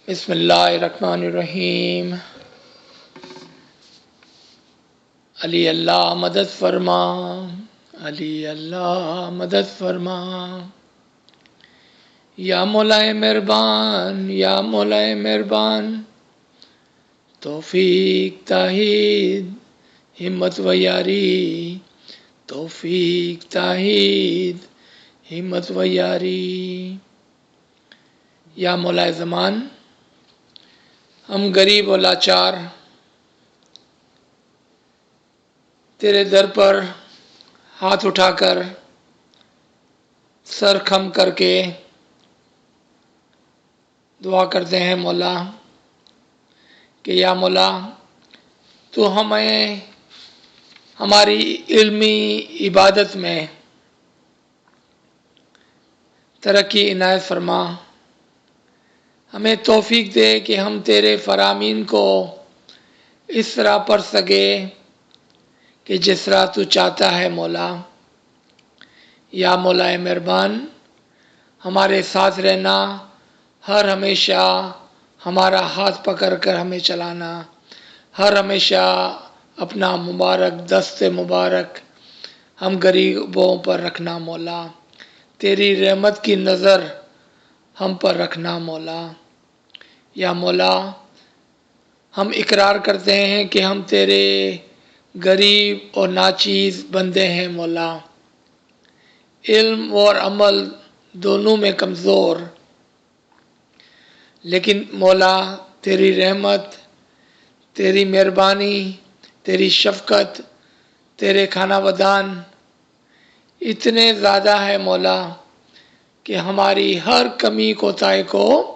बिस्मिल्लाहिर्रहमानिर्रहीम। अली अल्लाह मदद फरमा, अली अल्लाह मदद फरमा। या मौलाए मेहरबान, या मौलाए मेहरबान। तौफीक ताहीद हिम्मत व यारी, तौफीक ताहीद हिम्मत व यारी। या मौलाए ज़मान, हम गरीब और लाचार तेरे दर पर हाथ उठाकर सर खम करके दुआ करते हैं मौला कि या मौला तो हमें हमारी इल्मी इबादत में तरक्की इनायत फरमा। हमें तौफीक दे कि हम तेरे फरामीन को इस तरह पढ़ सके कि जिस तरह तू चाहता है मौला। या मौलाए मेहरबान, हमारे साथ रहना, हर हमेशा हमारा हाथ पकड़ कर हमें चलाना, हर हमेशा अपना मुबारक दस्ते मुबारक हम गरीबों पर रखना मौला। तेरी रहमत की नज़र हम पर रखना मौला। या मौला, हम इकरार करते हैं कि हम तेरे गरीब और नाचीज़ बंदे हैं मौला, इल्म और अमल दोनों में कमज़ोर। लेकिन मौला तेरी रहमत, तेरी मेहरबानी, तेरी शफ़क़त, तेरे खानावदान इतने ज़्यादा है मौला कि हमारी हर कमी कोताही को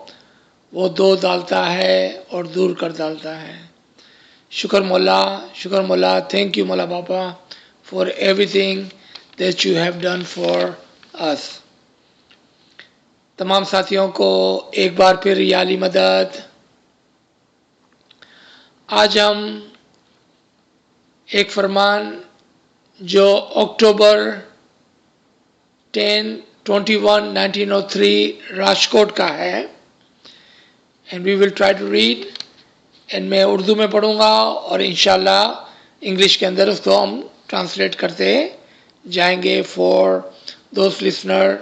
वो धो डालता है और दूर कर डालता है। शुक्र मौला, थैंक यू मौला बाबा for everything that you have done for us. तमाम साथियों को एक बार फिर या अली मदद। आज हम एक फरमान जो अक्टूबर 10, 21, 1903 राजकोट का है, and we will try to read, and मैं उर्दू में पढ़ूंगा और इंशाल्लाह इंग्लिश के अंदर उसको हम ट्रांसलेट करते जाएंगे फॉर दोस्त लिसनर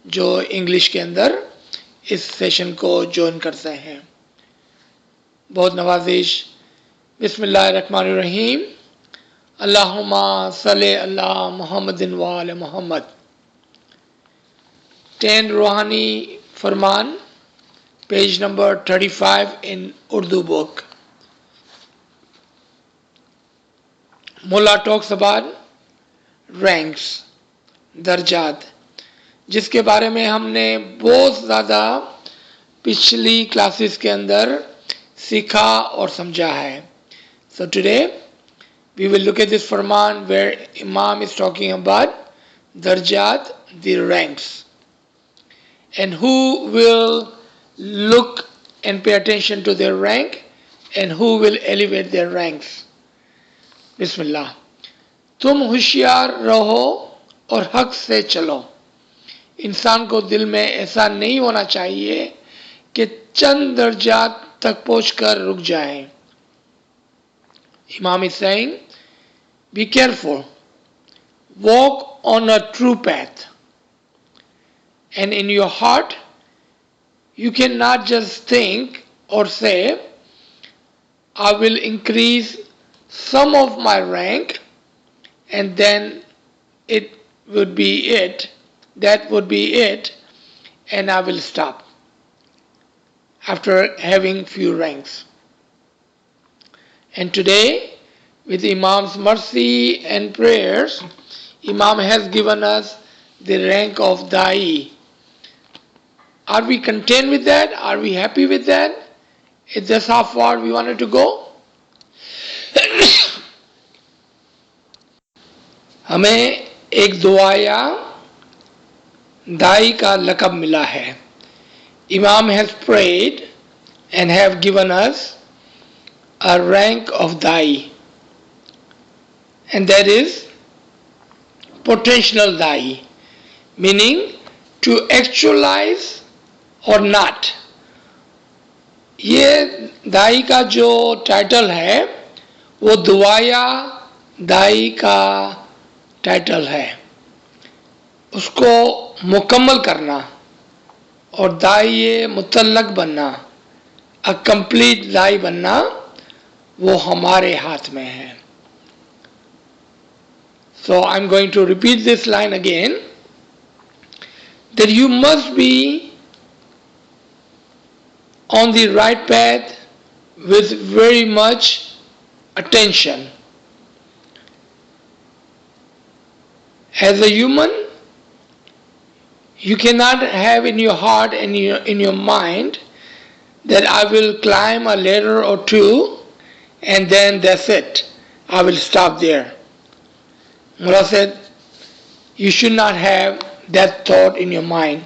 जो इंग्लिश के अंदर इस सेशन को ज्वाइन करते हैं। बहुत नवाजिश। बिस्मिल्लाहिर्रहमानिर्रहीम। अल्लाहुम्मा सल्ले अला मुहम्मदिन व आले मुहम्मद। 10 रूहानी फरमान, page number 35 in Urdu book. Mullah talks about ranks, दर्जात, जिसके बारे में हमने बहुत ज़्यादा पिछली क्लासेस के अंदर सीखा और समझा है। So today we will look at this Farman where Imam is talking about darjat, the ranks, and who will look and pay attention to their rank and who will elevate their ranks. बिस्मिल्लाह। तुम होशियार रहो और हक से चलो। इंसान को दिल में ऐसा नहीं होना चाहिए कि चंद दर्जात तक पहुंचकर रुक जाए। Imam is saying, be careful, walk on a true path, and in your heart you cannot just think or say, I will increase some of my rank and then it would be it, that would be it, and I will stop after having few ranks. And today, with Imam's mercy and prayers, Imam has given us the rank of Da'i. Are we content with that? Are we happy with that? Is this how far we wanted to go? हमें एक दुआया दाई का लक़ब मिला है। Imam has prayed and have given us a rank of Da'i, and that is potential Da'i, meaning to actualize or not ये दाई का जो title है वो दुआया दाई का टाइटल है, उसको मुकम्मल करना और दाई मुतल्लक बनना, अ कंप्लीट दाई बनना, वो हमारे हाथ में है. So I'm going to repeat this line again, that you must be on the right path with very much attention. As a human, you cannot have in your heart and in your mind that I will climb a ladder or two and then that's it, I will stop there. Mullah said, you should not have that thought in your mind.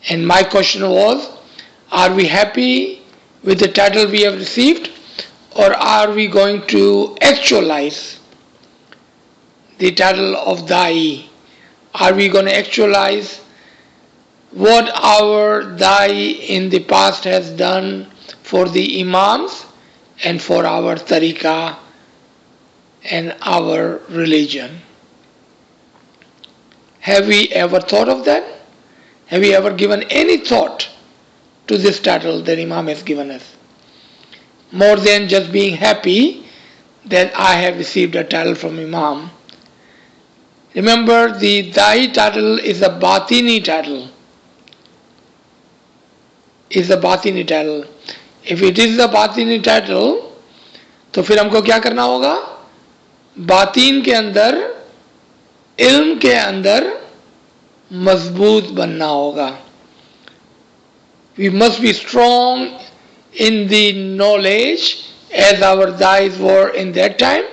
And my question was, are we happy with the title we have received, or are we going to actualize the title of Dai? Are we going to actualize what our Dai in the past has done for the Imams and for our Tariqah and our religion? Have we ever thought of that? Have we ever given any thought to this title that Imam has given us? More than just being happy that I have received a title from Imam. Remember, the Dai title is a Batini title. Is a Batini title. If it is a Batini title, तो फिर हमको क्या करना होगा? बातीन के अंदर, इल्म के अंदर मजबूत बनना होगा. We must be strong in the knowledge as our dais were in that time,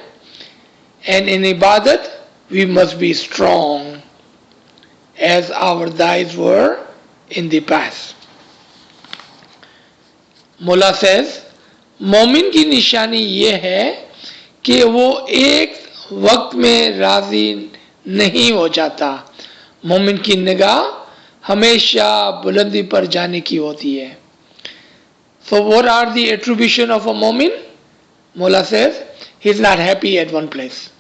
and in ibadat we must be strong as our dais were in the past. Mullah says, मोमिन की निशानी ये है कि वो एक वक्त में राजी नहीं हो जाता. मोमिन की निगाह हमेशा बुलंदी पर जाने की होती है. So what are the attribution of a mu'min? Mullah says, he is not happy at one place.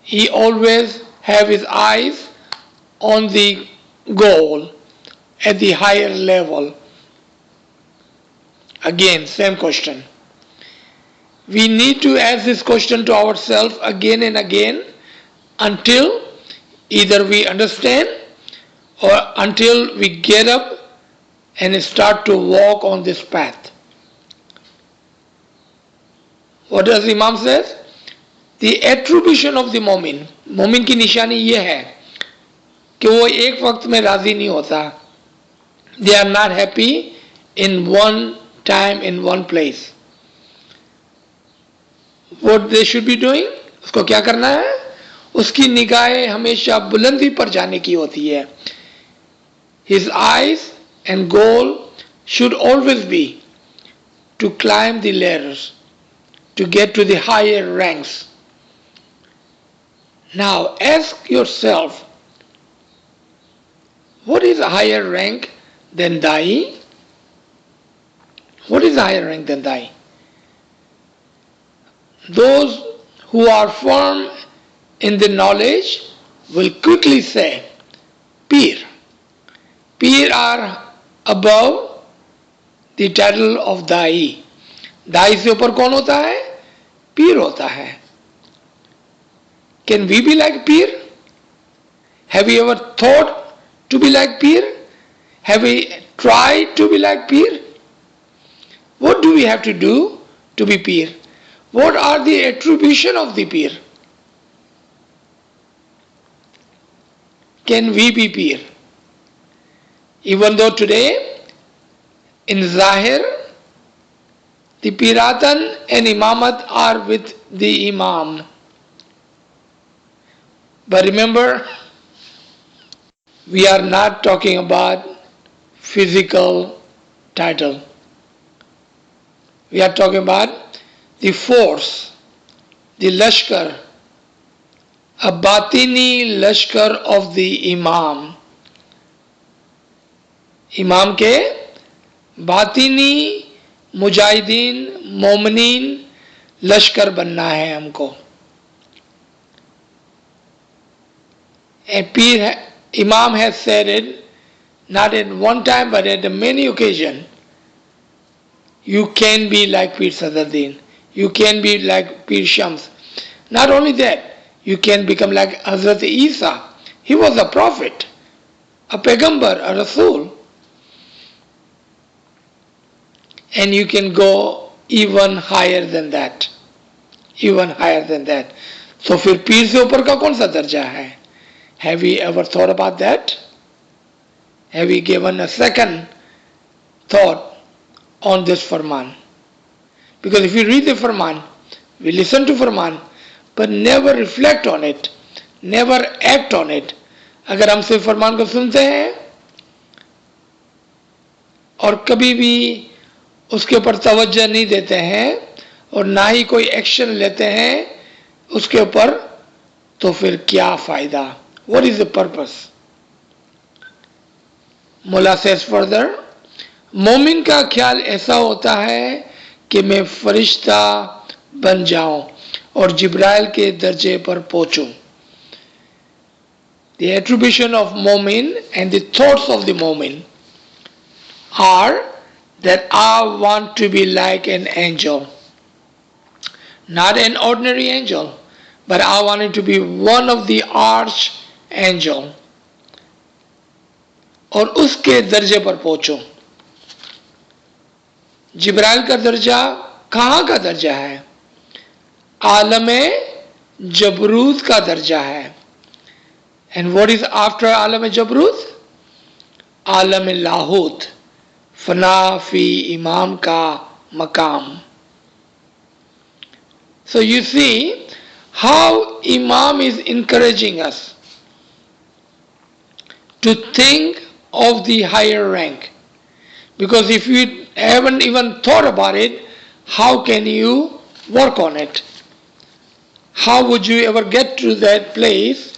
He always have his eyes on the goal, at the higher level. Again, same question. We need to ask this question to ourselves again and again until either we understand or until we get up and start to walk on this path. What does Imam says? The attribution of the मोमिन, मोमिन की निशानी ये है कि वो एक वक्त में राजी नहीं होता. They are not happy in one time, in one place. What they should be doing? उसको क्या करना है? उसकी निगाहें हमेशा बुलंदी पर जाने की होती है. His eyes and goal should always be to climb the ladders, to get to the higher ranks. Now ask yourself, what is a higher rank than Dai? What is a higher rank than Dai? Those who are firm in the knowledge will quickly say, Peer. Peer are above the title of Dai. Dai से ऊपर कौन होता है? Peer होता है. Can we be like Peer? Have you ever thought to be like Peer? Have we tried to be like Peer? What do we have to do to be Peer? What are the attribution of the Peer? Can we be Peer? Even though today in Zahir the Piratan and Imamat are with the Imam. But remember, we are not talking about physical title. We are talking about the force, the Lashkar, a Batini Lashkar of the Imam. इमाम के बातिनी मुजाहिदीन मोमिनीन लश्कर बनना है हमको. A Pir Imam has said it, not at one time but at many occasions, you can be like Pir Sadruddin, you can be like Pir Shams. Not only that, you can become like Hazrat Isa. He was a prophet, a Pegambar, a Rasul. And you can go even higher than that. Even higher than that. So फिर पीर से ऊपर का कौन सा दर्जा है? Have we ever thought about that? Have we given a second thought on this Farman? Because if we read the Farman, we listen to Farman, but never reflect on it, never act on it. अगर हम सिर्फ फरमान को सुनते हैं और कभी भी उसके ऊपर तवज्जो नहीं देते हैं और ना ही कोई एक्शन लेते हैं उसके ऊपर, तो फिर क्या फायदा? What is the purpose? मुला says further, मोमिन का ख्याल ऐसा होता है कि मैं फरिश्ता बन जाऊं और जिब्राइल के दर्जे पर पहुंचूं. The attribution of Momin and the thoughts of the Momin are that I want to be like an angel. Not an ordinary angel, but I wanted to be one of the archangel. और उसके दर्जे पर पहुंचूं. जिब्राइल का दर्जा कहाँ का दर्जा है? आलमे जबरूत का दर्जा है. And what is after आलम जबरूत? आलम लाहूत, फना फी इमाम का मकाम. So you see how Imam is encouraging us to think of the higher rank. Because if you haven't even thought about it, how can you work on it? How would you ever get to that place?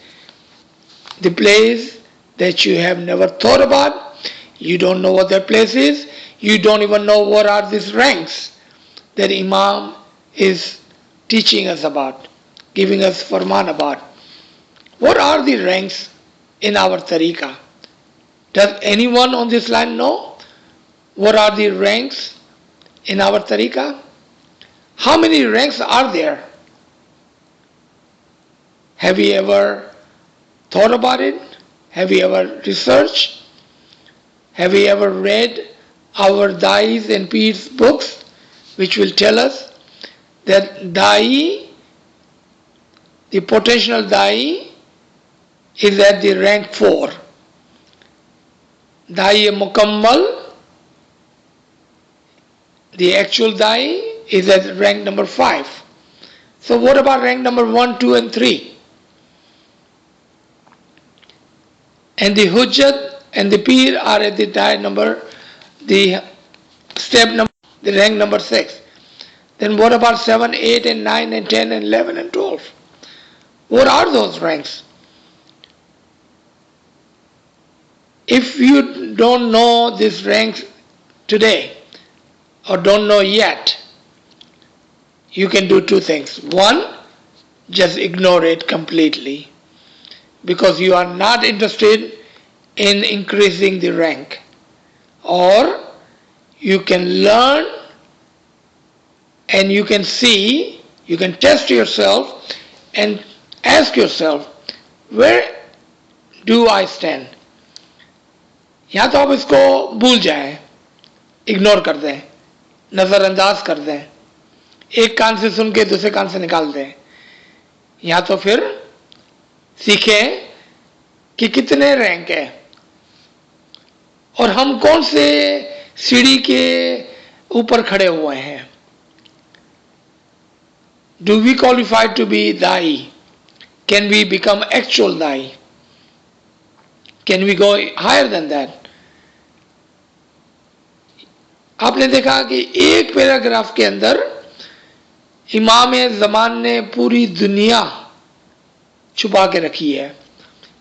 The place that you have never thought about, you don't know what that place is, you don't even know what are these ranks that Imam is teaching us about, giving us farman about. What are the ranks in our tariqah? Does anyone on this line know what are the ranks in our tariqah? How many ranks are there? Have you ever thought about it? Have you ever researched? Have you ever read our Dais and Peers books, which will tell us that Dai, the potential Dai, is at the rank 4. Dai Mukammal, the actual Dai, is at rank number 5. So what about rank number 1, 2 and 3? And the Hujjat and the Peer are at the Dai number, the step number, the rank number 6. Then what about 7, 8 and 9 and 10 and 11 and 12? What are those ranks? If you don't know these ranks today or don't know yet, you can do two things. One, just ignore it completely because you are not interested in increasing the rank. Or you can learn and you can see, you can test yourself and ask yourself, where do I stand? या तो आप इसको भूल जाएं, ignore कर दें, नज़रअंदाज कर दें, एक कान से सुन के दूसरे कान से निकाल दें, या तो फिर सीखें कि कितने रैंक है और हम कौन से सीढ़ी के ऊपर खड़े हुए हैं. Do we qualify to be Dai? Can we become actual Dai? Can we go higher than that? आपने देखा कि एक पैराग्राफ के अंदर इमाम ज़मान ने पूरी दुनिया छुपा के रखी है.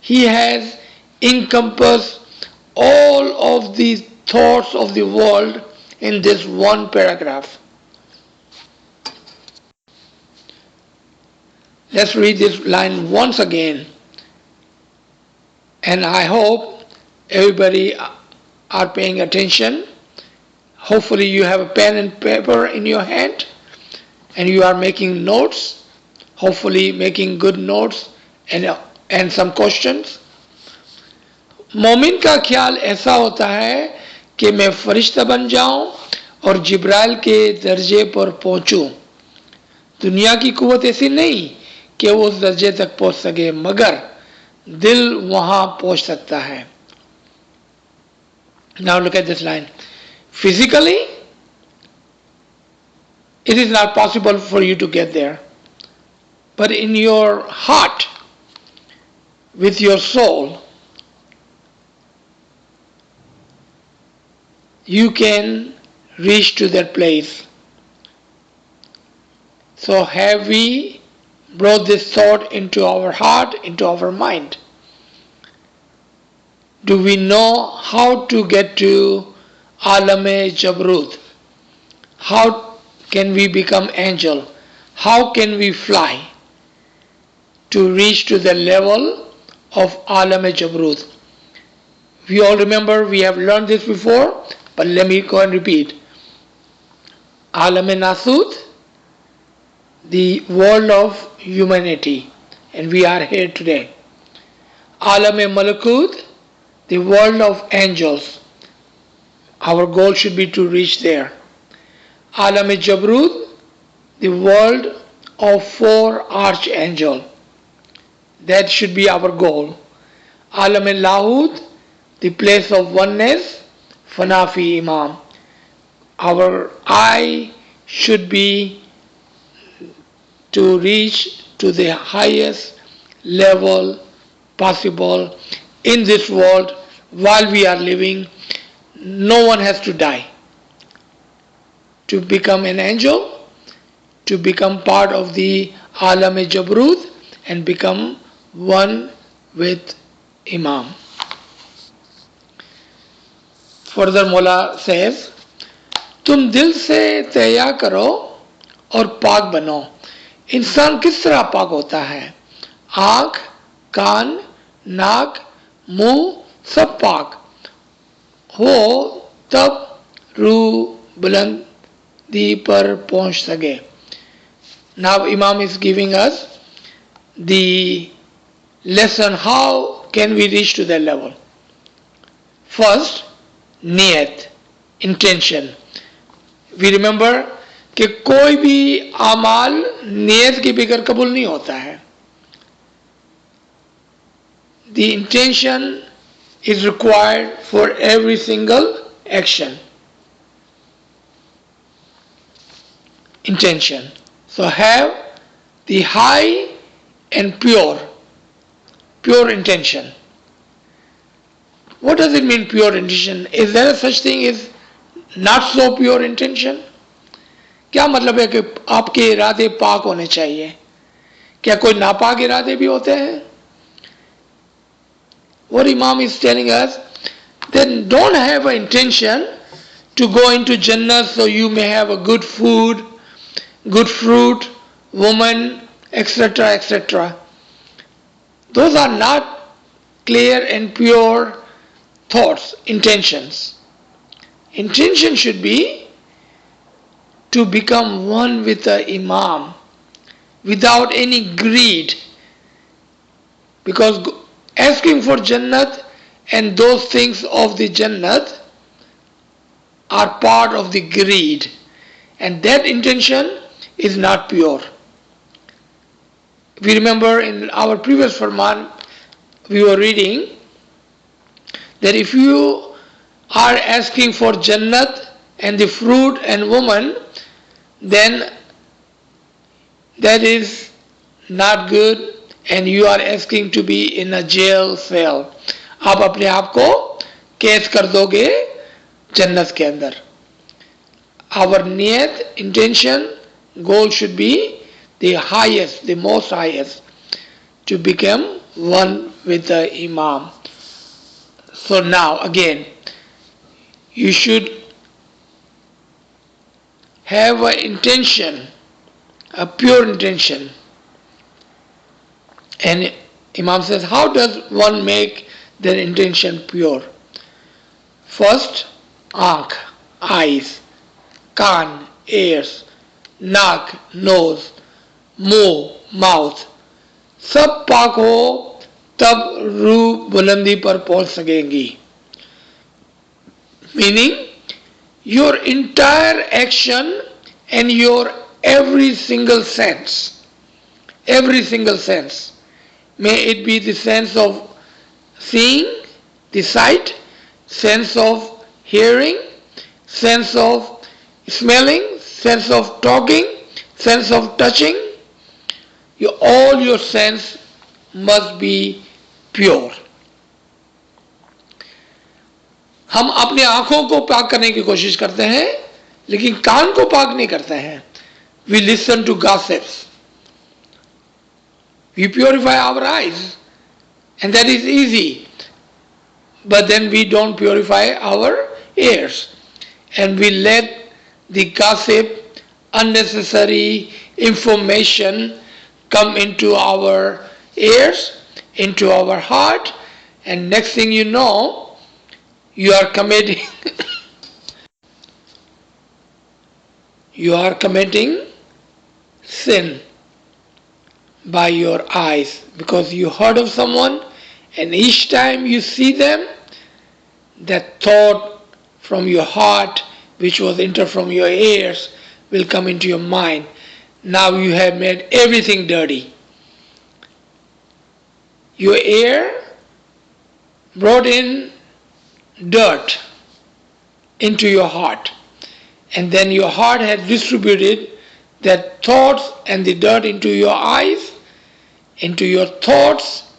He has encompassed all of the thoughts of the world in this one paragraph. Let's read this line once again, and I hope everybody are paying attention. Hopefully you have a pen and paper in your hand and you are making notes, hopefully making good notes and some questions. मोमिन का ख्याल ऐसा होता है कि मैं फरिश्ता बन जाऊं और जिब्राइल के दर्जे पर पहुंचूं। दुनिया की कुव्वत ऐसी नहीं कि वो उस दर्जे तक पहुंच सके, मगर दिल वहां पहुंच सकता है। Now look at this line. Physically, it is not possible for you to get there. But in your heart, with your soul, you can reach to that place. So have we brought this thought into our heart, into our mind? Do we know how to get to Alam-e-Jabrut? How can we become angel? How can we fly to reach to the level of Alam-e-Jabrut? We all remember, we have learned this before, but let me go and repeat. Alam-e-Nasut, the world of humanity, and we are here today. Alam-e-Malakut, the world of angels. Our goal should be to reach there. Alam-e-Jabrut, the world of 4 archangels. That should be our goal. Alam-e-Lahut, the place of oneness, Fanafi Imam. Our eye should be to reach to the highest level possible in this world while we are living. No one has to die to become an angel, to become part of the Alam-e-Jabrut and become one with Imam. Further Mola says, तुम दिल से तया करो और पाक बनो। इंसान किस तरह पाक होता है? आँख, कान, नाक, मुंह सब पाक हो तब रूह बुलंदी पर पहुंच सके। Now Imam is giving us the lesson how can we reach to that level. First, niyat, intention. We remember कि कोई भी अमाल नियत के बगैर कबूल नहीं होता है. The intention is required for every single action. Intention. So have the high and pure intention. What does it mean, pure intention? Is there such thing as not so pure intention? क्या मतलब है कि आपके इरादे पाक होने चाहिए? क्या कोई नापाक इरादे भी होते हैं? What Imam is telling us, then don't have an intention to go into Jannah so you may have a good food, good fruit, woman, etc., etc. Those are not clear and pure thoughts, intentions. Intention should be to become one with the Imam without any greed, because asking for Jannat and those things of the Jannat are part of the greed, and that intention is not pure. We remember in our previous Farman we were reading that if you are asking for Jannat and the fruit and woman, then that is not good and you are asking to be in a jail cell. आप अपने आप को कैद कर दोगे जन्नत के अंदर. Our niyat, intention, goal should be the highest, the most highest, to become one with the Imam. So now again, you should have an intention, a pure intention. And Imam says, how does one make their intention pure? First, aankh, eyes, kaan, ears, नाक, nose, मुंह, mouth, सब पाक हो तब रूह बुलंदी पर पहुंच सकेंगी. Meaning, your entire action and your every single sense, may it be the sense of seeing, the sight, sense of hearing, sense of smelling, sense of talking, sense of touching, all your sense must be pure. हम अपने आंखों को पाक करने की कोशिश करते हैं लेकिन कान को पाक नहीं करते हैं. We listen to gossips. We purify our eyes and that is easy. But then we don't purify our ears and we let the gossip, unnecessary information come into our ears, into our heart, and next thing you know, you are committing sin by your eyes because you heard of someone and each time you see them, that thought from your heart which was entered from your ears will come into your mind. Now you have made everything dirty. Your ear brought in dirt into your heart and then your heart has distributed that thoughts and the dirt into your eyes, into your thoughts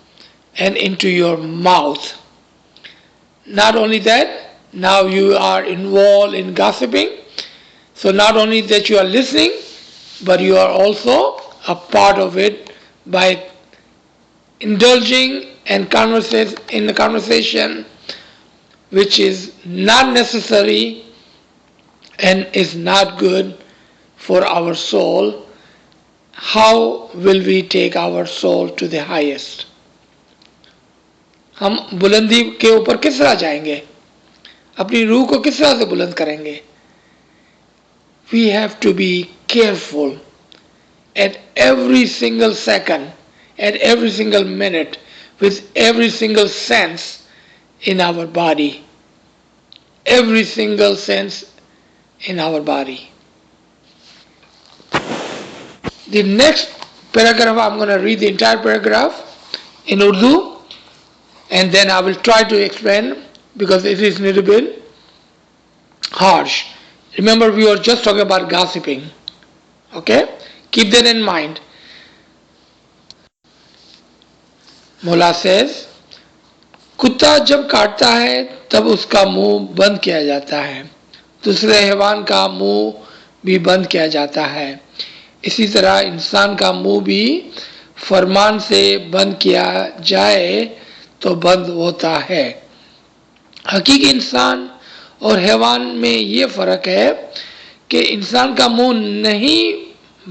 and into your mouth. Not only that, now you are involved in gossiping. So not only that you are listening, but you are also a part of it by indulging in the conversation which is not necessary and is not good for our soul. How will we take our soul to the highest? हम बुलंदी के ऊपर किस तरह जाएंगे? अपनी रूह को किस तरह से बुलंद करेंगे? We have to be careful at every single second, at every single minute, with every single sense in our body. Every single sense in our body. The next paragraph, I'm going to read the entire paragraph in Urdu and then I will try to explain because it is a little bit harsh. Remember, we were just talking about gossiping. Okay? Keep that in mind. Mullah says, कुत्ता जब काटता है तब उसका मुंह बंद किया जाता है, दूसरे हैवान का मुंह भी बंद किया जाता है. इसी तरह इंसान का मुंह भी फरमान से बंद किया जाए तो बंद होता है. हकीकी इंसान और हैवान में ये फ़र्क है कि इंसान का मुंह नहीं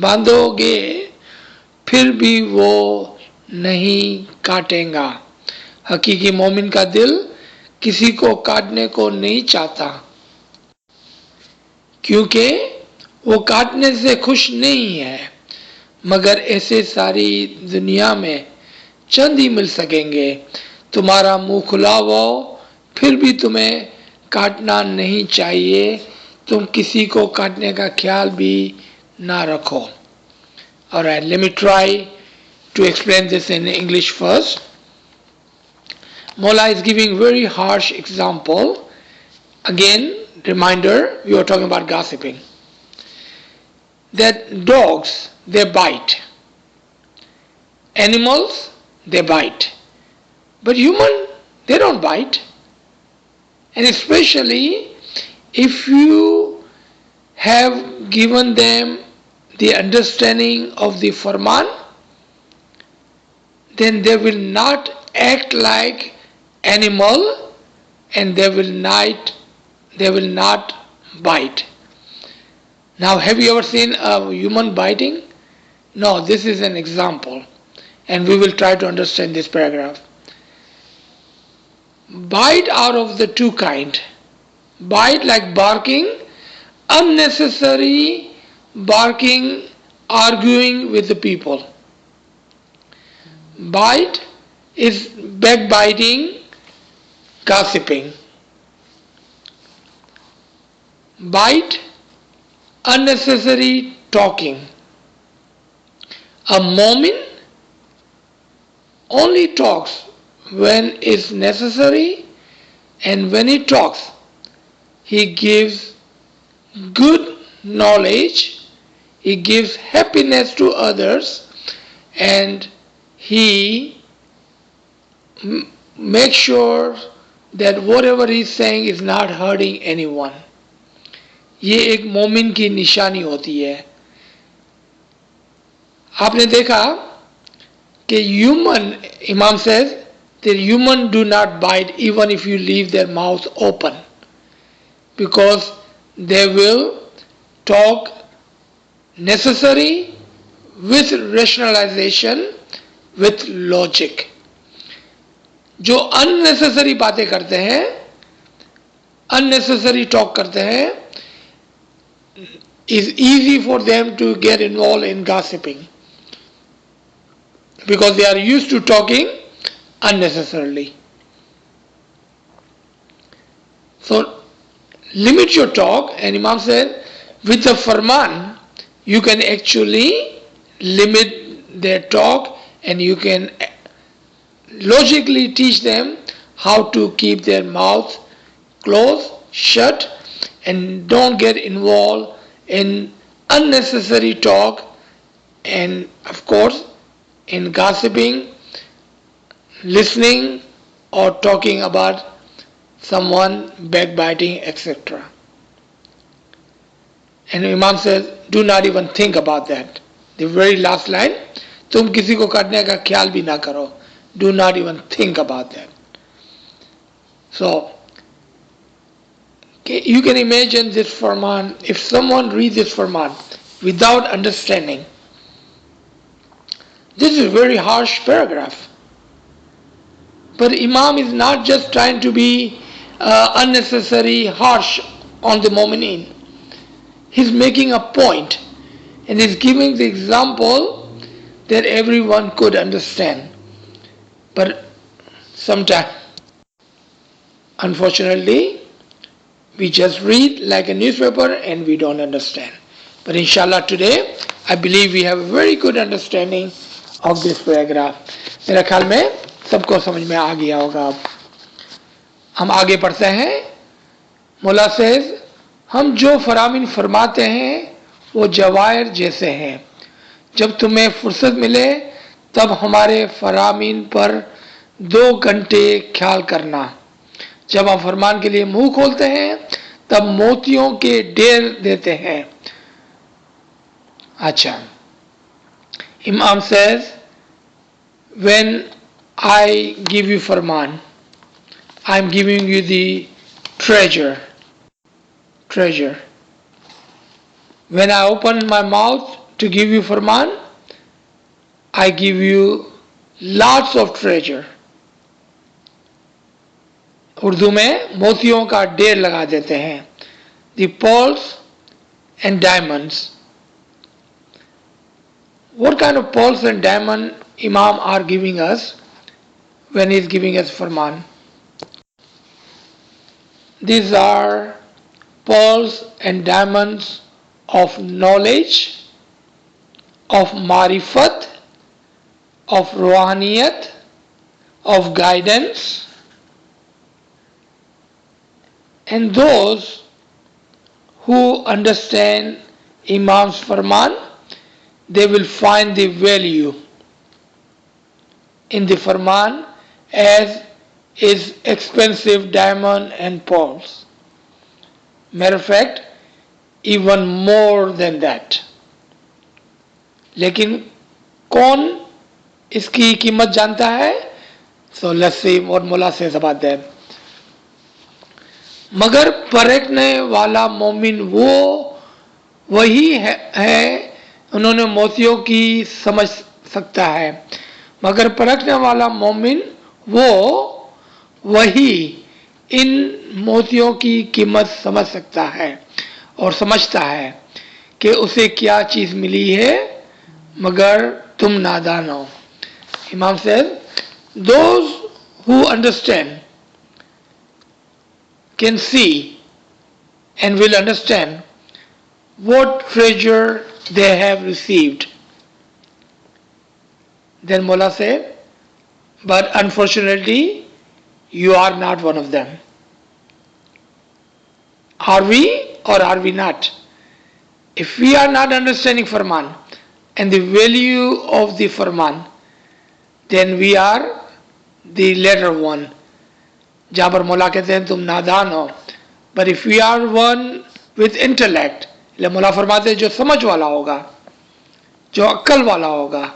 बांधोगे फिर भी वो नहीं काटेगा. हकीकी मोमिन का दिल किसी को काटने को नहीं चाहता क्योंकि वो काटने से खुश नहीं है, मगर ऐसे सारी दुनिया में चंद ही मिल सकेंगे. तुम्हारा मुंह खुला हो फिर भी तुम्हें काटना नहीं चाहिए, तुम किसी को काटने का ख्याल भी ना रखो. Alright, let me try to explain this in English first. Mullah is giving very harsh example. Again, reminder, we were talking about gossiping. That dogs, they bite. Animals, they bite. But human, they don't bite. And especially if you have given them the understanding of the Farman, then they will not act like animal and they will they will not bite. Now, have you ever seen a human biting? No, this is an example, and we will try to understand this paragraph. Bite are of the two kind. Bite like barking, unnecessary barking, arguing with the people. Bite is backbiting, gossiping. Bite, unnecessary talking. A mu'min only talks when it's necessary, and when he talks, he gives good knowledge, he gives happiness to others, and he makes sure that whatever he's saying is not hurting anyone. ये एक मोमिन की निशानी होती है. आपने देखा कि human, Imam says, the human do not bite even if you leave their mouth open, because they will talk necessary with rationalization, with logic. जो unnecessary बातें करते हैं, unnecessary talk करते हैं, is easy for them to get involved in gossiping, because they are used to talking unnecessarily. So limit your talk, and Imam said with the Farman you can actually limit their talk, and you can logically teach them how to keep their mouth closed, shut, and don't get involved in unnecessary talk, and of course in gossiping, listening, or talking about someone, backbiting, etc. And Imam says, do not even think about that. The very last line, तुम किसी को काटने का ख्याल भी ना करो. Do not even think about that. So, you can imagine this Farman, if someone reads this Farman without understanding, this is a very harsh paragraph. But Imam is not just trying to be unnecessary harsh on the mu'mineen. He's making a point, and he's giving the example that everyone could understand. But sometimes, unfortunately, we just read like a newspaper and we don't understand. But inshallah today, I believe we have a very good understanding of this paragraph. मेरा ख्याल में सबको समझ में आ गया होगा. अब हम आगे पढ़ते हैं. मौला सेज, हम जो फरामीन फरमाते हैं वो जवाहिर जैसे हैं. जब तुम्हें फुर्सत मिले तब हमारे फरामीन पर 2 घंटे ख्याल करना. जब हम फरमान के लिए मुंह खोलते हैं तब मोतियों के ढेर देते हैं. अच्छा, Imam says, when I give you Farman, I'm giving you the treasure. When I open my mouth to give you Farman, I give you lots of treasure. Urdu में मोतियों का ढेर लगा देते हैं. The pearls and diamonds. What kind of pearls and diamond Imam are giving us when he is giving us Farman? These are pearls and diamonds of knowledge, of marifat, of ruhaniyat, of guidance, and those who understand Imam's Farman, they will find the value in the Farman as is expensive diamond and pearls. Matter of fact, even more than that. लेकिन कौन इसकी कीमत जानता है? So let's see what Mullah says about that. मगर परखने वाला मोमिन वही है, उन्होंने मोतियों की समझ सकता है, मगर परखने वाला मोमिन वही इन मोतियों की कीमत समझ सकता है और समझता है कि उसे क्या चीज़ मिली है, मगर तुम नादान हो. Imam says, those who understand can see and will understand what treasure they have received. Then Mullah said, but unfortunately, you are not one of them. Are we or are we not? If we are not understanding Farman and the value of the Farman, then we are the latter one. जहाँ पर मौला कहते हैं तुम नादान हो. But if we are one with intellect, ले मौला फरमाते हैं जो समझ वाला होगा, जो अक्ल वाला होगा,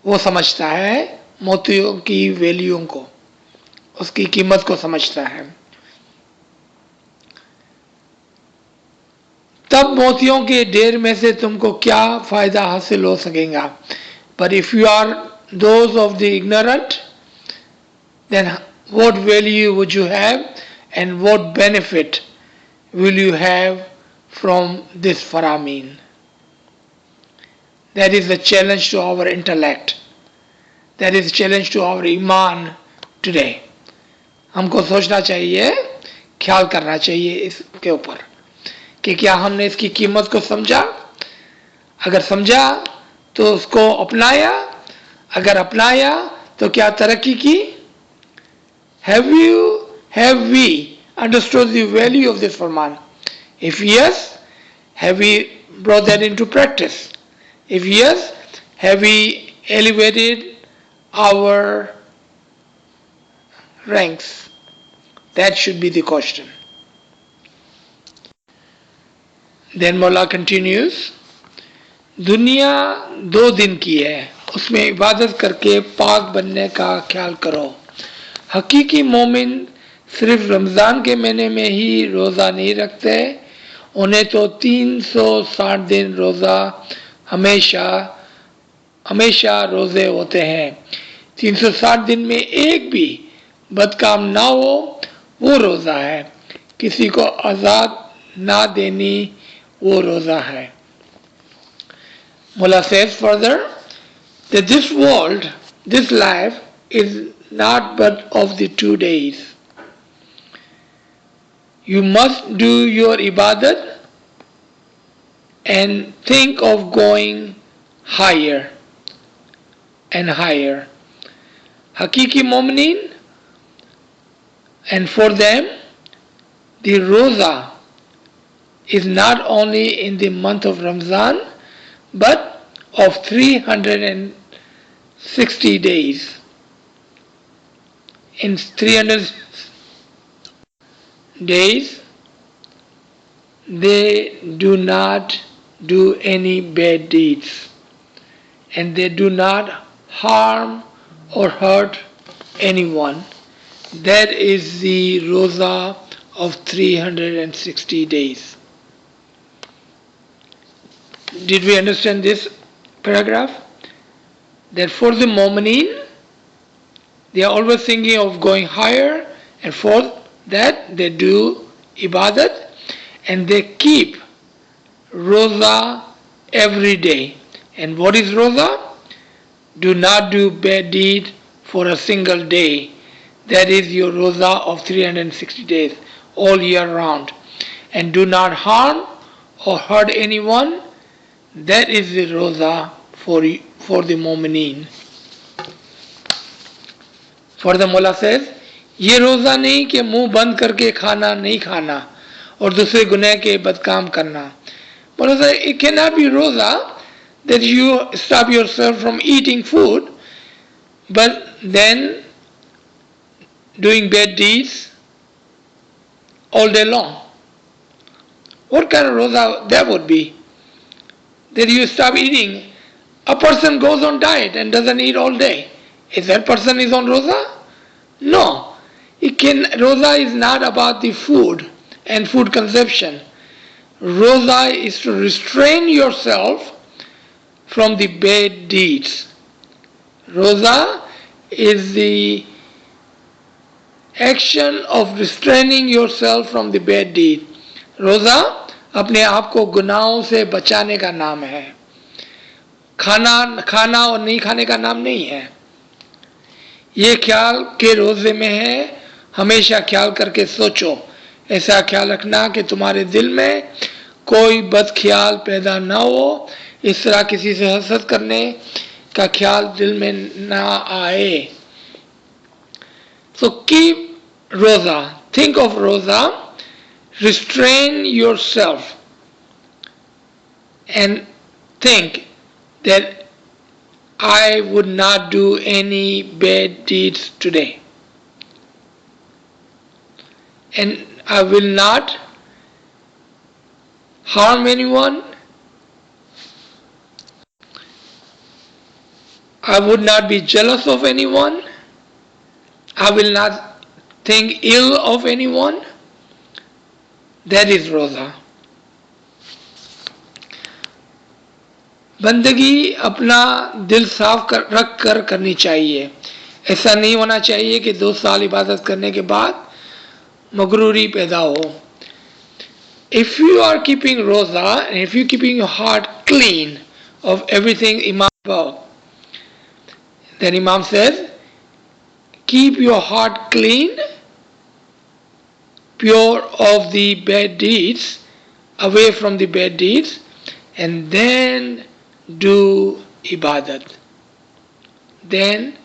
वो समझता है मोतियों की वैल्यू को, उसकी कीमत को समझता है. तब मोतियों के ढेर में से तुमको क्या फायदा हासिल हो सकेगा. But if you are those of the ignorant, then what value would you have and what benefit will you have from this Faramin? That is the challenge to our intellect. That is the challenge to our Iman today. हमको सोचना चाहिए, ख्याल करना चाहिए इसके ऊपर कि क्या हमने इसकी कीमत को समझा. अगर समझा तो उसको अपनाया, अगर अपनाया तो क्या तरक्की की. Have we understood the value of this Farman? If yes, have we brought that into practice? If yes, have we elevated our ranks? That should be the question. Then Mullah continues, दुनिया 2 दिन की है, उसमें इबादत करके पाक बनने का ख्याल करो. हकीकी मोमिन सिर्फ रमज़ान के महीने में ही रोज़ा नहीं रखते, उन्हें तो 360 दिन रोज़ा हमेशा रोज़े होते हैं. 360 दिन में एक भी बदकाम ना हो वो रोज़ा है, किसी को आज़ाद ना देनी वो रोज़ा है. Mullah says further that this world, this life is not but of the 2 days. You must do your ibadat and think of going higher and higher. Hakiki Mu'minin, and for them the Roza is not only in the month of Ramzan but of 360 days. In 300 days they do not do any bad deeds and they do not harm or hurt anyone. That is the Roza of 360 days. Did we understand this paragraph? That for the Mu'mineen, they are always thinking of going higher, and for that they do ibadat and they keep roza every day. And what is roza? Do not do bad deed for a single day. That is your roza of 360 days, all year round. And do not harm or hurt anyone. That is the roza for the Mu'mineen. Further Mullah says, ये रोज़ा नहीं कि मुंह बंद करके खाना नहीं खाना और दूसरे गुनाह के बदकाम करना. Mullah says, it cannot be roza that you stop yourself from eating food but then doing bad deeds all day long. What kind of roza that would be? That you stop eating. A person goes on diet and doesn't eat all day. Is that person is on roza? No. Roza is not about the food and food consumption. Roza is to restrain yourself from the bad deeds. Roza is the action of restraining yourself from the bad deed. रोज़ा अपने आप को गुनाहों से बचाने का नाम है, खाना और नहीं खाने का नाम नहीं है। ये ख्याल के रोज़े में है, हमेशा ख्याल करके सोचो, ऐसा ख्याल रखना कि तुम्हारे दिल में कोई बद ख्याल पैदा ना हो, इस तरह किसी से हसद करने का ख्याल दिल में ना आए। So keep roza, think of roza, restrain yourself and think that I would not do any bad deeds today, and I will not harm anyone, I would not be jealous of anyone, I will not think ill of anyone. That is roza. बंदगी अपना दिल साफ रख कर करनी चाहिए। ऐसा नहीं होना चाहिए कि 2 साल इबादत करने के बाद मगरूरी पैदा हो। If you are keeping roza and if you are keeping your heart clean of everything Imam above, then Imam says, keep your heart clean, pure of the bad deeds, away from the bad deeds, and then do ibadat. Then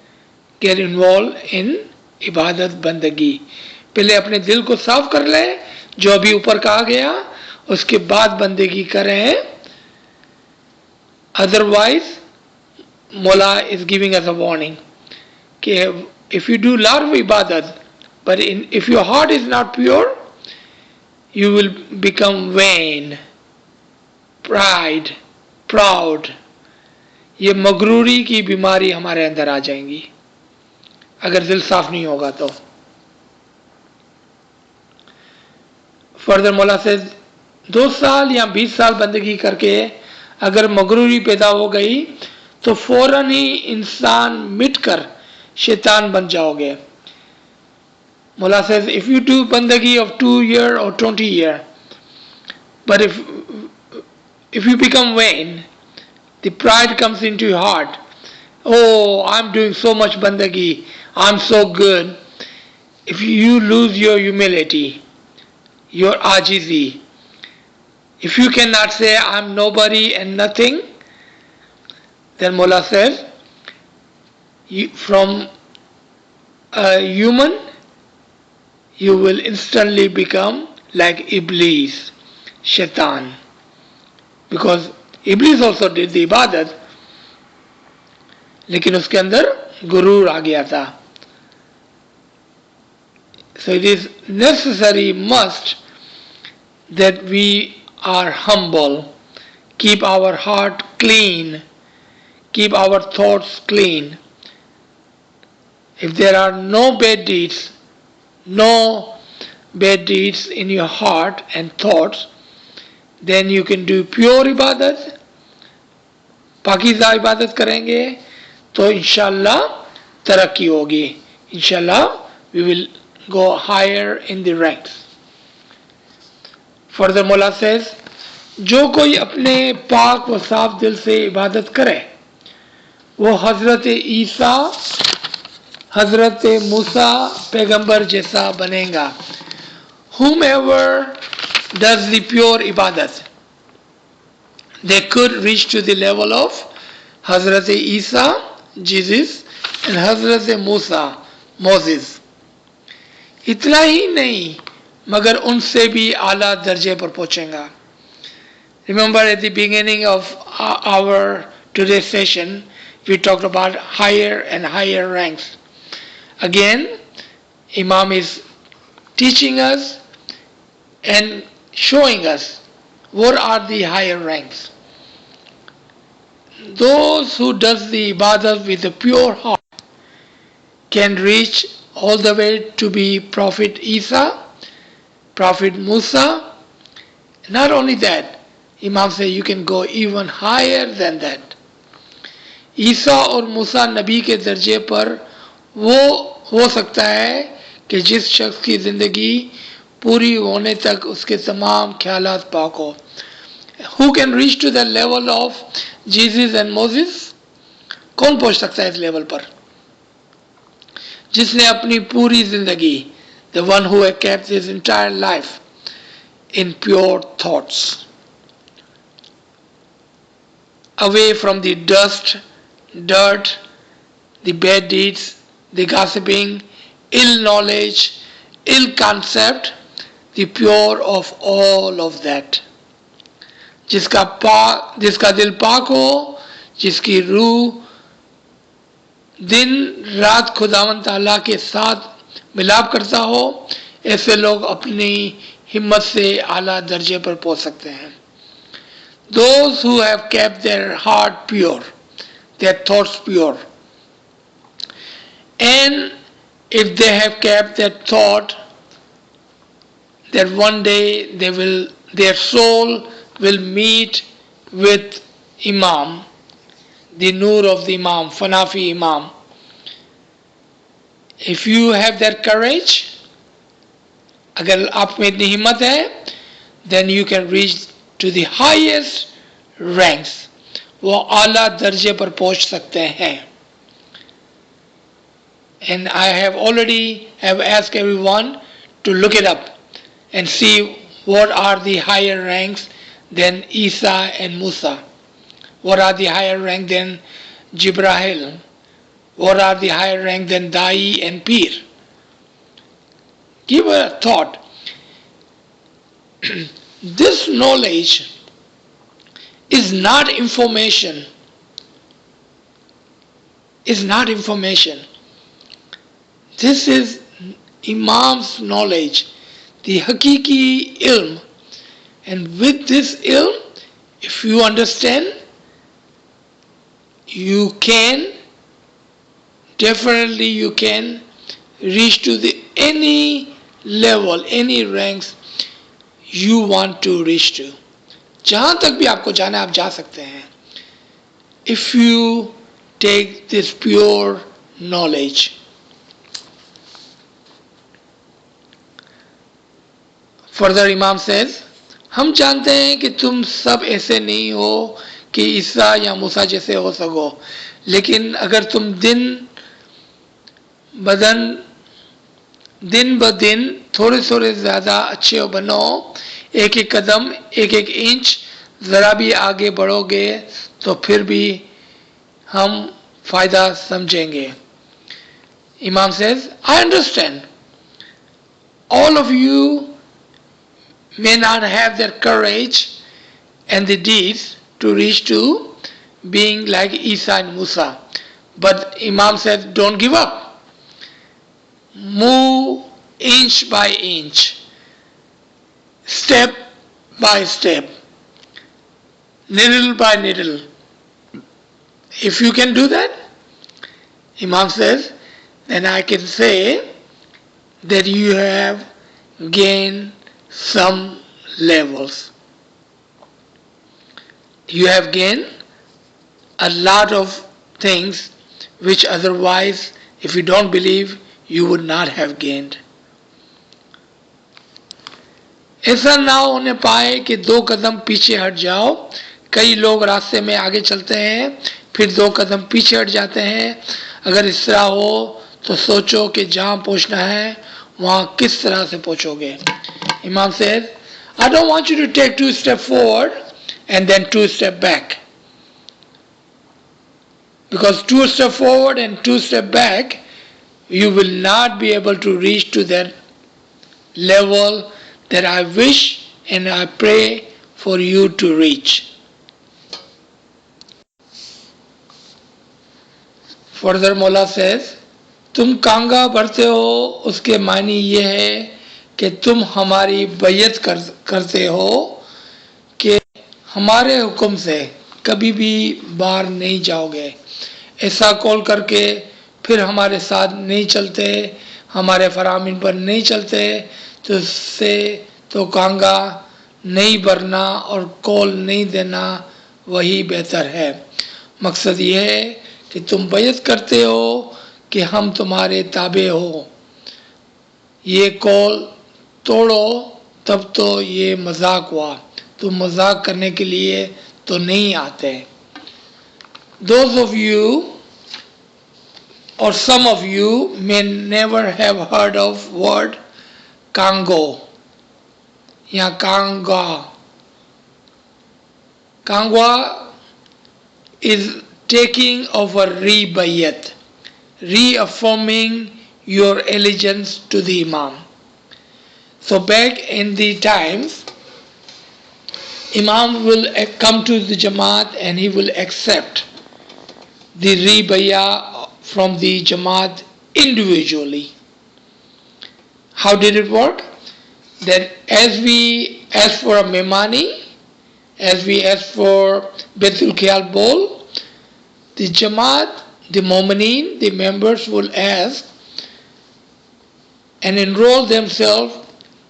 get involved in ibadat bandagi. पहले अपने दिल को साफ कर ले, जो अभी ऊपर कहा गया, उसके बाद बंदगी करें. Otherwise, Mola is giving us a warning. कि if you do lot of ibadat, but if your heart is not pure, you will become vain, proud. ये मगरूरी की बीमारी हमारे अंदर आ जाएंगी अगर दिल साफ नहीं होगा तो. फर्दर मौला से 2 साल या 20 साल बंदगी करके अगर मगरूरी पैदा हो गई तो फौरन ही इंसान मिटकर शैतान बन जाओगे. Mullah says, if you do bandagi of 2 years or 20 years, but if you become vain, the pride comes into your heart. Oh, I'm doing so much bandagi, I'm so good. If you lose your humility, your AZIZ, if you cannot say I'm nobody and nothing, then Mullah says, from a human, you will instantly become like Iblis, Shaitan. Because Iblis also did the ibadat, लेकिन उसके अंदर गुरूर आ गया था. So it is necessary, must, that we are humble, keep our heart clean, keep our thoughts clean. If there are no bad deeds in your heart and thoughts, then you can do pure ibadat. Pakeezah इबादत करेंगे तो इंशाल्लाह तरक्की होगी. इंशाल्लाह we will go higher in the ranks. Further Mullah says, जो कोई अपने पाक व साफ दिल से इबादत करे वो हजरत ईसा हजरत मूसा पैगंबर जैसा बनेगा. Whomever does the pure ibadat, they could reach to the level of Hazrat Isa, Jesus, and Hazrat Musa, Moses. इतना ही नहीं मगर उनसे भी आला दर्जे पर पहुंचेगा. Remember at the beginning of our today's session, we talked about higher and higher ranks. Again, Imam is teaching us and showing us what are the higher ranks. Those who does the ibadah with a pure heart can reach all the way to be Prophet Isa, Prophet Musa. Not only that, Imam said you can go even higher than that. ईसा और मूसा नबी के दर्जे पर वो हो सकता है कि जिस शख्स की ज़िंदगी पूरी होने तक उसके तमाम ख्यालात पाक हो. Who can reach to the level of Jesus and Moses? कौन पहुंच सकता है इस लेवल पर? जिसने अपनी पूरी ज़िंदगी, the one who has kept his entire life in pure thoughts, away from the dust, dirt, the bad deeds, the gossiping, ill knowledge, ill concept, the pure of all of that. जिसका दिल पाक हो, जिसकी रूह दिन रात खुदावंद ताला के साथ मिलाप करता हो, ऐसे लोग अपनी हिम्मत से आला दर्जे पर पहुंच सकते हैं. Those who have kept their heart pure, their thoughts pure, and if they have kept that thought that one day their soul will meet with Imam, the Noor of the Imam, Fanafi Imam. If you have that courage, अगर आप में इतनी हिम्मत है, then you can reach to the highest ranks. वो आला दर्जे पर पहुंच सकते हैं. And I have already asked everyone to look it up and see what are the higher ranks than Isa and Musa. What are the higher rank than Jibrahil? What are the higher rank than Dai and Pir? Give a thought. This knowledge is not information. Is not information. This is Imam's knowledge, the Hakiki ilm. And with this ilm, if you understand, you can reach to the any level, any ranks you want to reach to. जहाँ तक भी आपको जाना है आप जा सकते हैं. If you take this pure knowledge. Further Imam says, हम जानते हैं कि तुम सब ऐसे नहीं हो कि ईसा या मूसा जैसे हो सको, लेकिन अगर तुम दिन ब दिन थोड़े थोड़े ज़्यादा अच्छे बनो, एक एक कदम, एक एक इंच ज़रा भी आगे बढ़ोगे तो फिर भी हम फ़ायदा समझेंगे. Imam says, I understand. All of you may not have that courage and the deeds to reach to being like Isa and Musa. But Imam said, don't give up. Move inch by inch, step by step, needle by needle. If you can do that, Imam says, then I can say that you have gained some levels. You have gained a lot of things which otherwise, if you don't believe, you would not have gained. ऐसा ना होने पाए कि दो कदम पीछे हट जाओ. कई लोग रास्ते में आगे चलते हैं, फिर दो कदम पीछे हट जाते हैं. अगर इस तरह हो तो सोचो कि जहाँ पहुँचना है वहाँ किस तरह से पहुँचोगे. Imam says, I don't want you to take 2 steps forward and then 2 steps back. Because 2 steps forward and 2 steps back, you will not be able to reach to that level that I wish and I pray for you to reach. Further Mola says, तुम कांगा भरते हो उसके मानी ये है कि तुम हमारी बैयत करते हो कि हमारे हुक्म से कभी भी बाहर नहीं जाओगे. ऐसा कॉल करके फिर हमारे साथ नहीं चलते, हमारे फरामीन पर नहीं चलते तो उससे तो कांगा नहीं भरना और कॉल नहीं देना वही बेहतर है। मकसद ये है कि तुम बैत करते हो कि हम तुम्हारे ताबे हो, ये कॉल तोड़ो तब तो ये मजाक हुआ, तुम मजाक करने के लिए तो नहीं आते। Those of you or some of you may never have heard of word Congo या Kanga. Kangwa is taking of a rebayat, reaffirming your allegiance to the Imam. So back in the times, Imam will come to the Jamaat and he will accept the rebaya from the Jamaat individually. How did it work? That as we ask for a Memani, as we ask for Betul Khiyal Bowl, the Jamaat, the Mu'mineen, the members will ask and enroll themselves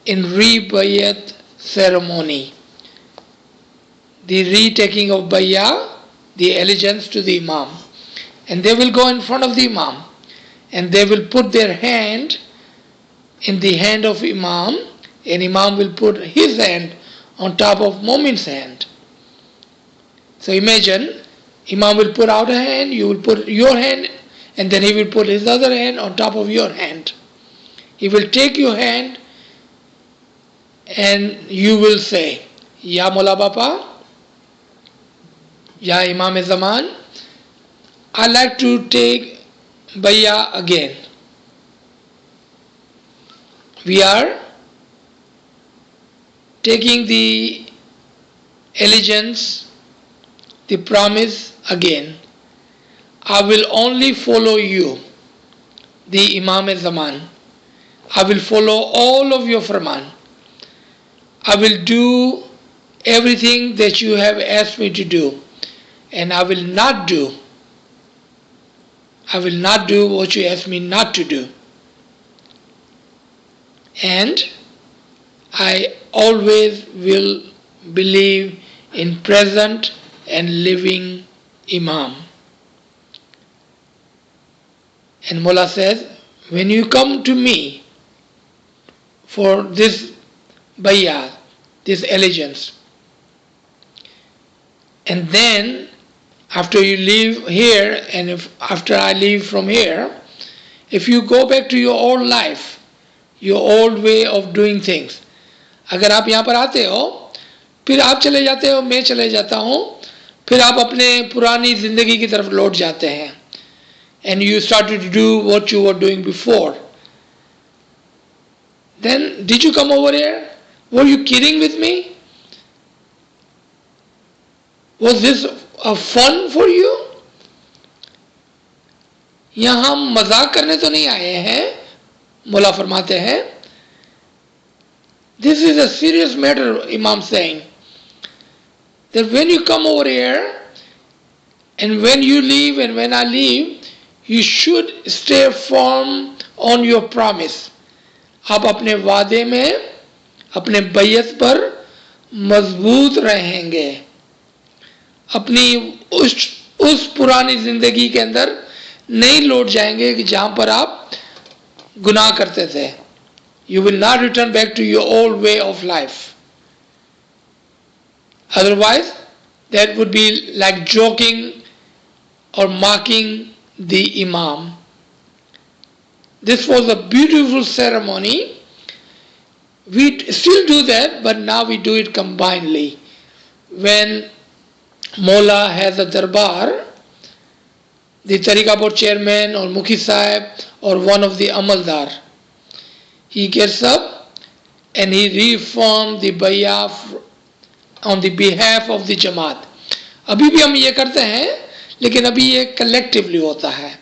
in rebayat ceremony, the retaking of bayah, the allegiance to the Imam. And they will go in front of the Imam and they will put their hand in the hand of Imam, and Imam will put his hand on top of Mu'min's hand. So imagine, Imam will put out a hand, you will put your hand, and then he will put his other hand on top of your hand. He will take your hand and you will say, Ya Mola Bapa, Ya Imam Zaman, I like to take bayah again. We are taking the allegiance, the promise again. I will only follow you, the Imam Zaman. I will follow all of your Farman. I will do everything that you have asked me to do, and I will not do what you asked me not to do. And I always will believe in present and living Imam. And Mullah says, when you come to me for this bayah, this allegiance, and then after you leave here and after I leave from here, if you go back to your old life, your old way of doing things, अगर आप यहाँ पर आते हो, फिर आप चले जाते हो, मैं चले जाता हूँ, फिर आप अपने पुरानी जिंदगी की तरफ लौट जाते हैं, and you started to do what you were doing before, then did you come over here? Were you kidding with me? Was this a fun for you? यहाँ हम मजाक करने तो नहीं आए हैं, मौला फरमाते हैं. This is a serious matter, Imam saying, that when you come over here and when you leave and when I leave, you should stay firm on your promise. आप अपने वादे में, अपने बैयत पर मजबूत रहेंगे, अपनी उस पुरानी जिंदगी के अंदर नहीं लौट जाएंगे कि जहां पर आप गुनाह करते थे. You will not return back to your old way of life. Otherwise, that would be like joking or mocking the Imam. This was a beautiful ceremony. We still do that, but now we do it combinedly. When Mola has a darbar, the Tariqa board chairman or Mukhi Sahib or one of the Amaldar, he gets up and he reforms the bayah on the behalf of the Jamaat. अभी भी हम ये करते हैं, लेकिन अभी ये collectively होता है.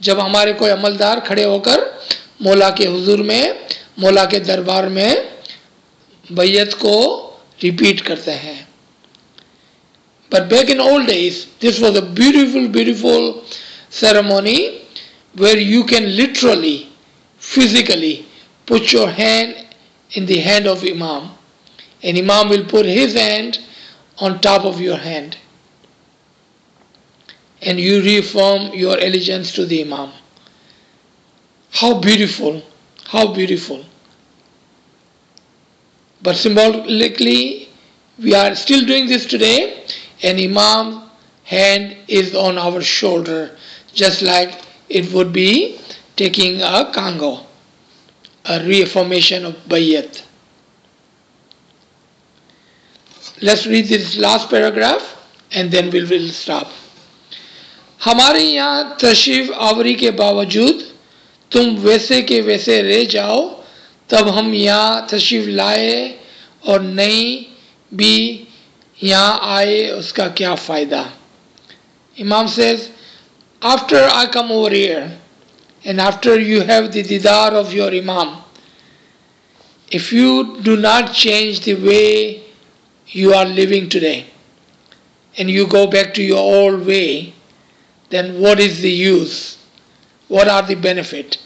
जब हमारे कोई अमलदार खड़े होकर मौला के हुजूर में, मौला के दरबार में बैयत को रिपीट करते हैं. But back in old days, this was a beautiful, beautiful ceremony where you can literally, physically put your hand in the hand of Imam, and Imam will put his hand on top of your hand, and you reaffirm your allegiance to the Imam. How beautiful, how beautiful. But symbolically, we are still doing this today, and Imam's hand is on our shoulder, just like it would be taking a kango, a reaffirmation of bayat. Let's read this last paragraph and then we will stop. हमारे यहाँ तशरीफ आवरी के बावजूद तुम वैसे के वैसे रह जाओ, तब हम यहाँ तशरीफ लाए और नहीं भी यहाँ आए, उसका क्या फ़ायदा. Imam says, after I come over here and after you have the didar of your Imam, if you do not change the way you are living today and you go back to your old way, then what is the use? What are the benefit?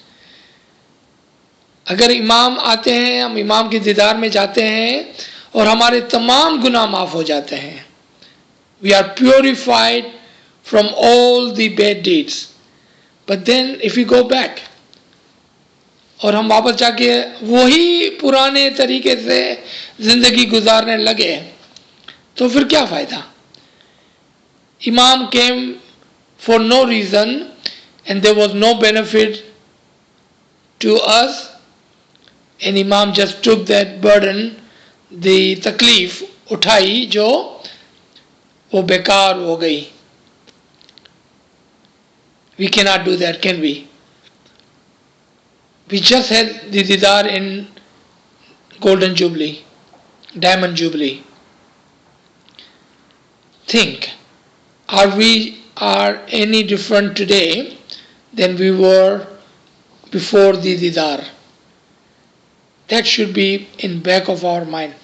अगर इमाम आते हैं, हम इमाम के दीदार में जाते हैं और हमारे तमाम गुनाह माफ़ हो जाते हैं. We are purified from all the bad deeds. But then if we go back और हम वापस जाके वही पुराने तरीके से ज़िंदगी गुजारने लगे, तो फिर क्या फ़ायदा. Imam came for no reason and there was no benefit to us, and Imam just took that burden, the तकलीफ उठाई जो वो बेकार हो गई. We cannot do that, can we? We just had the didar in Golden Jubilee, Diamond Jubilee. Think, are we any different today than we were before the didar? That should be in back of our mind.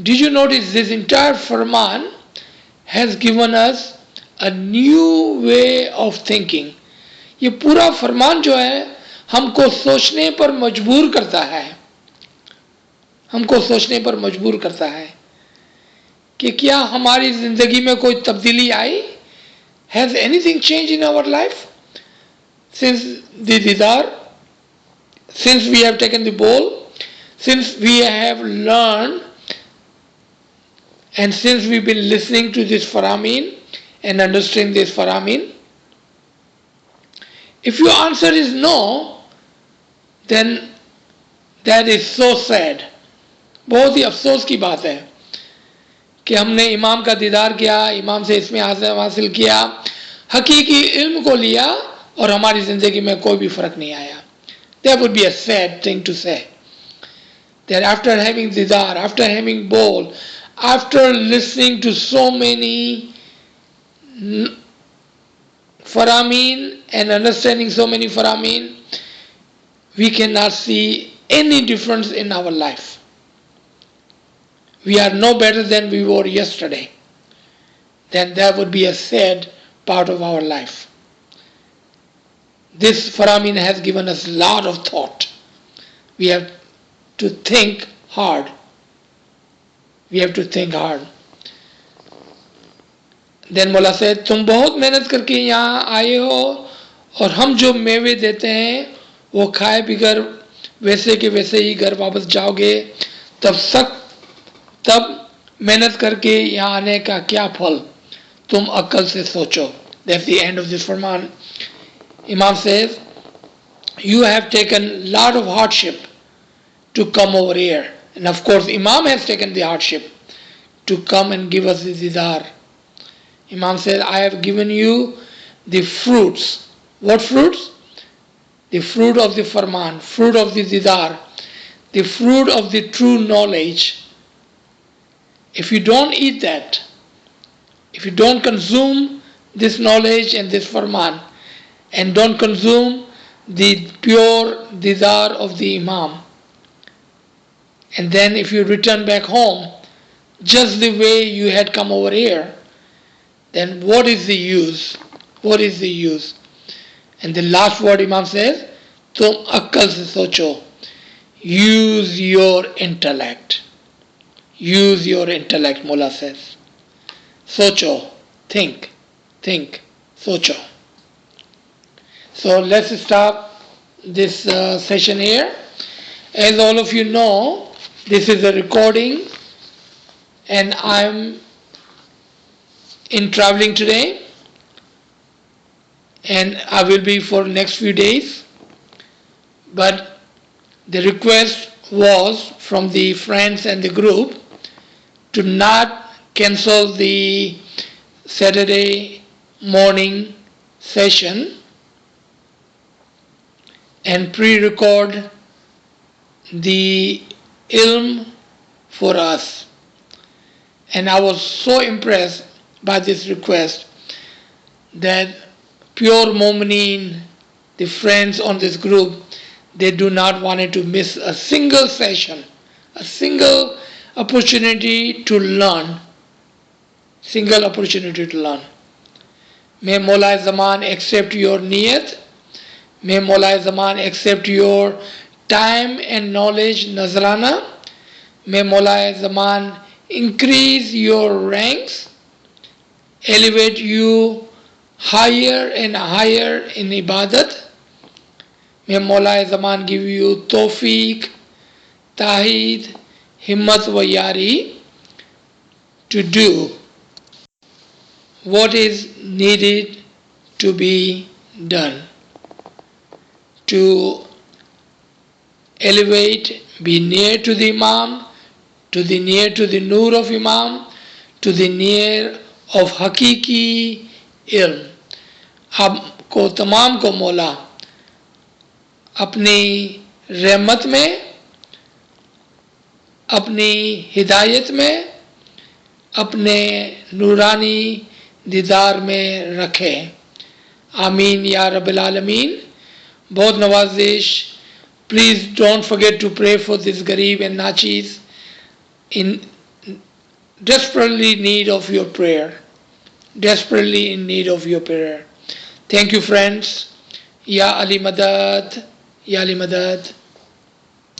Did you notice this entire Farman has given us a new way of thinking. ये पूरा फरमान जो है हमको सोचने पर मजबूर करता है, हमको सोचने पर मजबूर करता है कि क्या हमारी ज़िंदगी में कोई तब्दीली आई. Has anything changed in our life since the didar, since we have taken the bowl, since we have learned and since we've been listening to this Faramin and understanding this Faramin? If your answer is no, then that is so sad. बहुत ही अफसोस की बात है कि हमने इमाम का दीदार किया, इमाम से इसमें हासिल किया, हकीकी इल्म को लिया और हमारी ज़िंदगी में कोई भी फ़र्क नहीं आया. That would be a sad thing to say. That after having didar, after having bowl, after listening to so many Faramin and understanding so many Faramin, we cannot see any difference in our life. We are no better than we were yesterday. Then that would be a sad part of our life. This Faramin has given us a lot of thought. We have to think hard. We have to think hard. Then Mullah said, तुम बहुत मेहनत करके यहाँ आए हो और हम जो मेवे देते हैं वो खाए पीकर वैसे के वैसे ही घर वापस जाओगे, तब मेहनत करके यहाँ आने का क्या फल, तुम अक्ल से सोचो. That's the end of this Farman. Imam says, you have taken lot of hardship to come over here. And of course Imam has taken the hardship to come and give us the didar. Imam said, I have given you the fruits. What fruits? The fruit of the Farman, fruit of the didar, the fruit of the true knowledge. If you don't eat that, if you don't consume this knowledge and this Farman, and don't consume the pure didar of the Imam, and then if you return back home just the way you had come over here, then what is the use? What is the use? And the last word Imam says, तुम अक्ल से सोचो. Use your intellect. Use your intellect, Mullah says. Socho, think, socho. So let's start this session here. As all of you know, this is a recording and I'm in traveling today and I will be for next few days. But the request was from the friends and the group to not cancel the Saturday morning session and pre-record the ilm for us. And I was so impressed by this request that pure Mu'mineen, the friends on this group, they do not want to miss a single session, a single opportunity to learn. May Mawla Zaman accept your niyat. May Mawla Zaman accept your time and knowledge nazrana. May Mawla Zaman increase your ranks, elevate you higher and higher in ibadat. May Mawla Zaman give you tawfiq, tahid, himmat wa yari to do what is needed to be done, to elevate, be near to the Imam, near to the Noor of Imam, to the near of Hakiki ilm. आपको तमाम को मौला अपनी रहमत में, अपनी हिदायत में, अपने नूरानी दीदार में रखे. आमीन या रब्बिल आलमीन. बहुत नवाजिश. Please don't forget to pray for this Garib and Nachis in desperately need of your prayer. Desperately in need of your prayer. Thank you, friends. Ya Ali Madad. Ya Ali Madad.